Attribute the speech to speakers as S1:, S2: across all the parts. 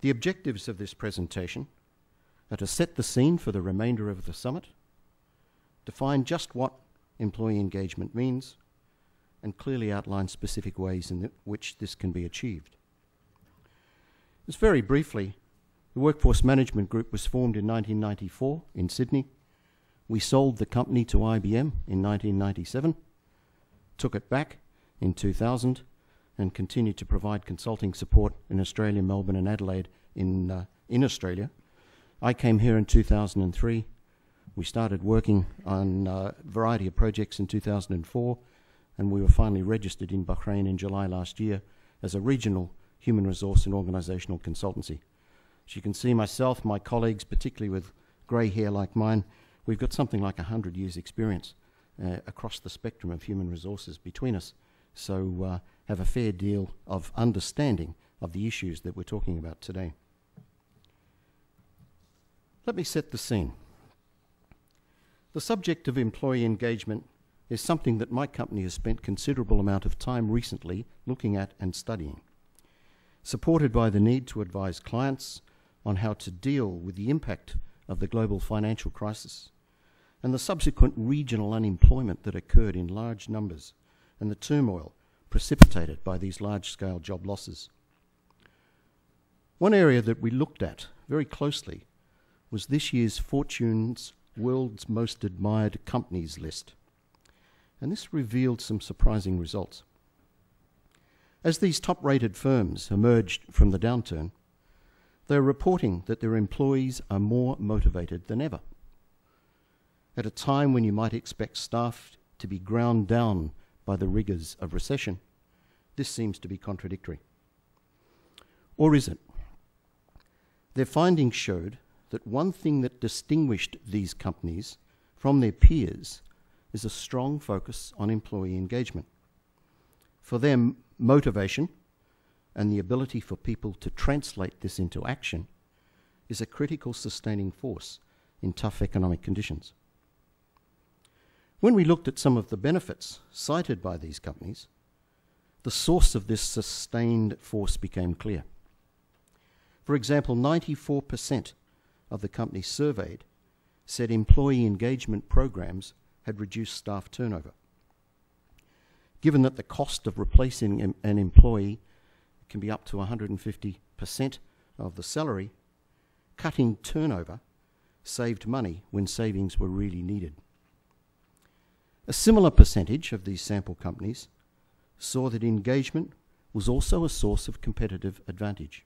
S1: The objectives of this presentation are to set the scene for the remainder of the summit, define just what employee engagement means, and clearly outline specific ways in which this can be achieved. Just very briefly, the Workforce Management Group was formed in 1994 in Sydney. We sold the company to IBM in 1997, took it back in 2000, and continued to provide consulting support in Australia, Melbourne and Adelaide in Australia. I came here in 2003. We started working on a variety of projects in 2004, and we were finally registered in Bahrain in July last year as a regional human resource and organisational consultancy. As you can see, myself, my colleagues, particularly with grey hair like mine, we've got something like 100 years' experience across the spectrum of human resources between us, so have a fair deal of understanding of the issues that we're talking about today. Let me set the scene. The subject of employee engagement is something that my company has spent considerable amount of time recently looking at and studying, supported by the need to advise clients on how to deal with the impact of the global financial crisis and the subsequent regional unemployment that occurred in large numbers and the turmoil precipitated by these large-scale job losses. One area that we looked at very closely was this year's Fortune's World's Most Admired Companies list, and this revealed some surprising results. As these top-rated firms emerged from the downturn, they're reporting that their employees are more motivated than ever. At a time when you might expect staff to be ground down by the rigours of recession, this seems to be contradictory. Or is it? Their findings showed that one thing that distinguished these companies from their peers is a strong focus on employee engagement. For them, motivation and the ability for people to translate this into action is a critical sustaining force in tough economic conditions. When we looked at some of the benefits cited by these companies, the source of this sustained force became clear. For example, 94% of the companies surveyed said employee engagement programs had reduced staff turnover. Given that the cost of replacing an employee can be up to 150% of the salary, cutting turnover saved money when savings were really needed. A similar percentage of these sample companies saw that engagement was also a source of competitive advantage.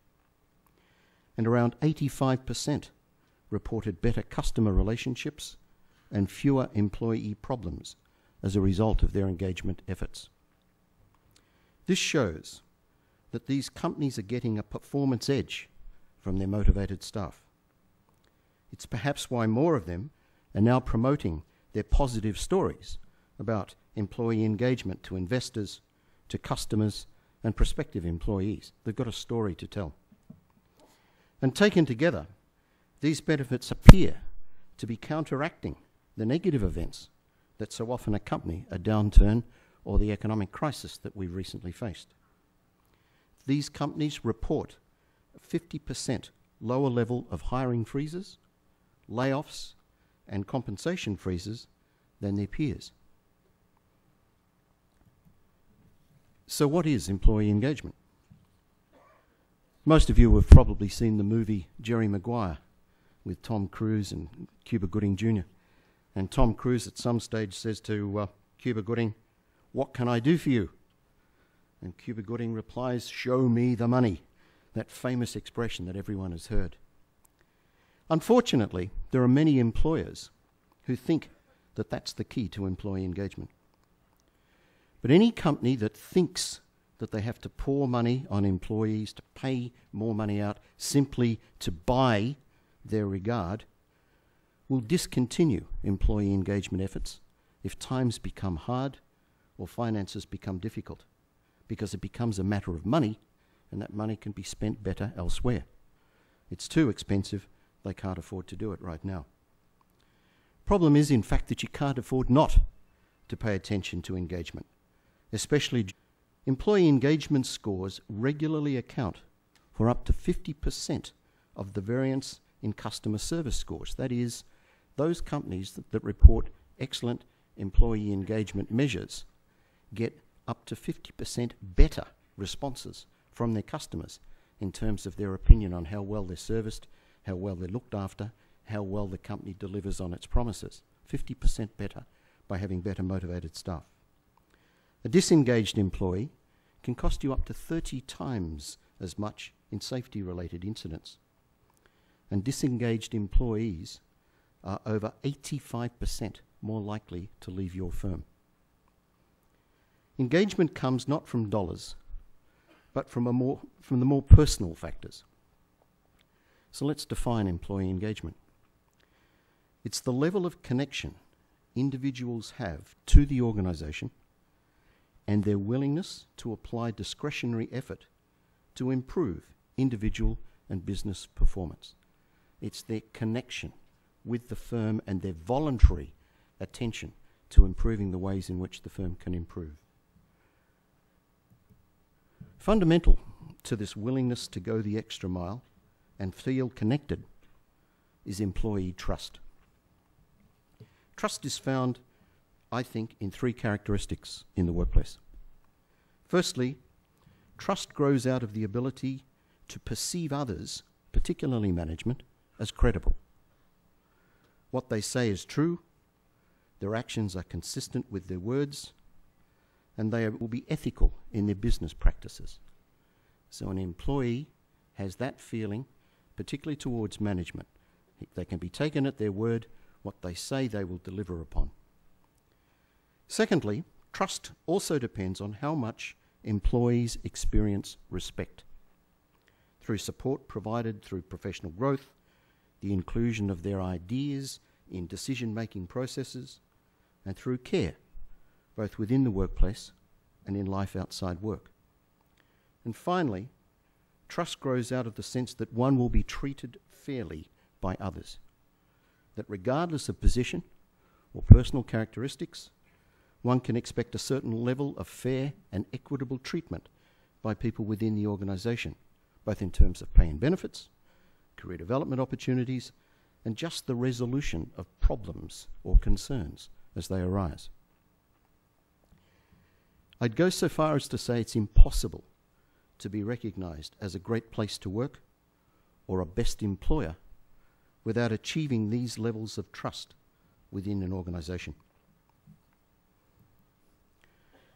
S1: And around 85% reported better customer relationships and fewer employee problems as a result of their engagement efforts. This shows that these companies are getting a performance edge from their motivated staff. It's perhaps why more of them are now promoting their positive stories about employee engagement to investors, to customers, and prospective employees. They've got a story to tell. And taken together, these benefits appear to be counteracting the negative events that so often accompany a downturn or the economic crisis that we've recently faced. These companies report a 50% lower level of hiring freezes, layoffs, and compensation freezes than their peers. So what is employee engagement? Most of you have probably seen the movie Jerry Maguire with Tom Cruise and Cuba Gooding Jr. And Tom Cruise at some stage says to Cuba Gooding, "What can I do for you?" And Cuba Gooding replies, "Show me the money," that famous expression that everyone has heard. Unfortunately, there are many employers who think that that's the key to employee engagement. But any company that thinks that they have to pour money on employees, to pay more money out simply to buy their regard, will discontinue employee engagement efforts if times become hard or finances become difficult, because it becomes a matter of money, and that money can be spent better elsewhere. It's too expensive, they can't afford to do it right now. Problem is, in fact, that you can't afford not to pay attention to engagement, especially employee engagement scores regularly account for up to 50% of the variance in customer service scores. That is, those companies that report excellent employee engagement measures get up to 50% better responses from their customers in terms of their opinion on how well they're serviced, how well they're looked after, how well the company delivers on its promises. 50% better by having better motivated staff. A disengaged employee can cost you up to 30 times as much in safety-related incidents. And disengaged employees are over 85% more likely to leave your firm. Engagement comes not from dollars, but from the more personal factors. So let's define employee engagement. It's the level of connection individuals have to the organisation and their willingness to apply discretionary effort to improve individual and business performance. It's their connection with the firm and their voluntary attention to improving the ways in which the firm can improve. Fundamental to this willingness to go the extra mile and feel connected is employee trust. Trust is found, I think, in three characteristics in the workplace. Firstly, trust grows out of the ability to perceive others, particularly management, as credible. What they say is true, their actions are consistent with their words, and they will be ethical in their business practices. So an employee has that feeling, particularly towards management. They can be taken at their word, what they say they will deliver upon. Secondly, trust also depends on how much employees experience respect. Through support provided through professional growth, the inclusion of their ideas in decision-making processes, and through care, both within the workplace and in life outside work. And finally, trust grows out of the sense that one will be treated fairly by others, that regardless of position or personal characteristics, one can expect a certain level of fair and equitable treatment by people within the organisation, both in terms of pay and benefits, career development opportunities, and just the resolution of problems or concerns as they arise. I'd go so far as to say it's impossible to be recognised as a great place to work or a best employer without achieving these levels of trust within an organisation.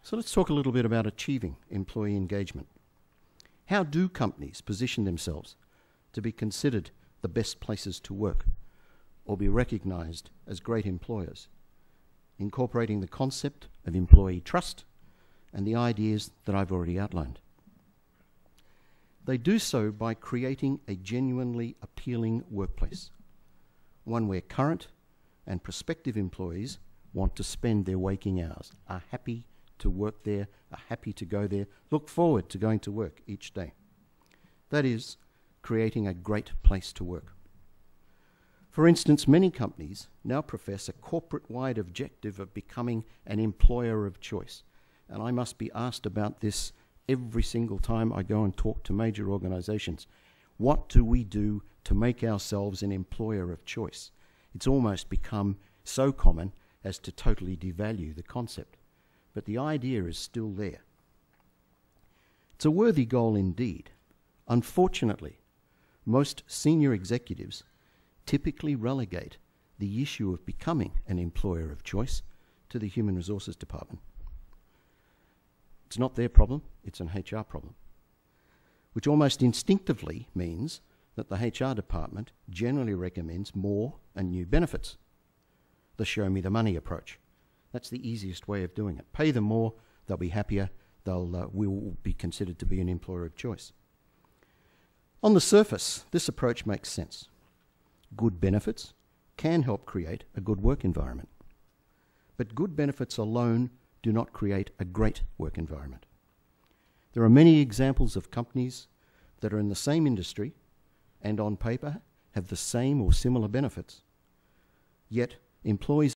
S1: So let's talk a little bit about achieving employee engagement. How do companies position themselves to be considered the best places to work or be recognised as great employers, incorporating the concept of employee trust and the ideas that I've already outlined? They do so by creating a genuinely appealing workplace, one where current and prospective employees want to spend their waking hours, are happy to work there, are happy to go there, look forward to going to work each day. That is, creating a great place to work. For instance, many companies now profess a corporate-wide objective of becoming an employer of choice. And I must be asked about this every single time I go and talk to major organisations. What do we do to make ourselves an employer of choice? It's almost become so common as to totally devalue the concept. But the idea is still there. It's a worthy goal indeed. Unfortunately, most senior executives typically relegate the issue of becoming an employer of choice to the Human Resources Department. It's not their problem, it's an HR problem, which almost instinctively means that the HR department generally recommends more and new benefits. The show me the money approach. That's the easiest way of doing it. Pay them more, they'll be happier, we'll be considered to be an employer of choice. On the surface, this approach makes sense. Good benefits can help create a good work environment. But good benefits alone do not create a great work environment. There are many examples of companies that are in the same industry and on paper have the same or similar benefits, yet employees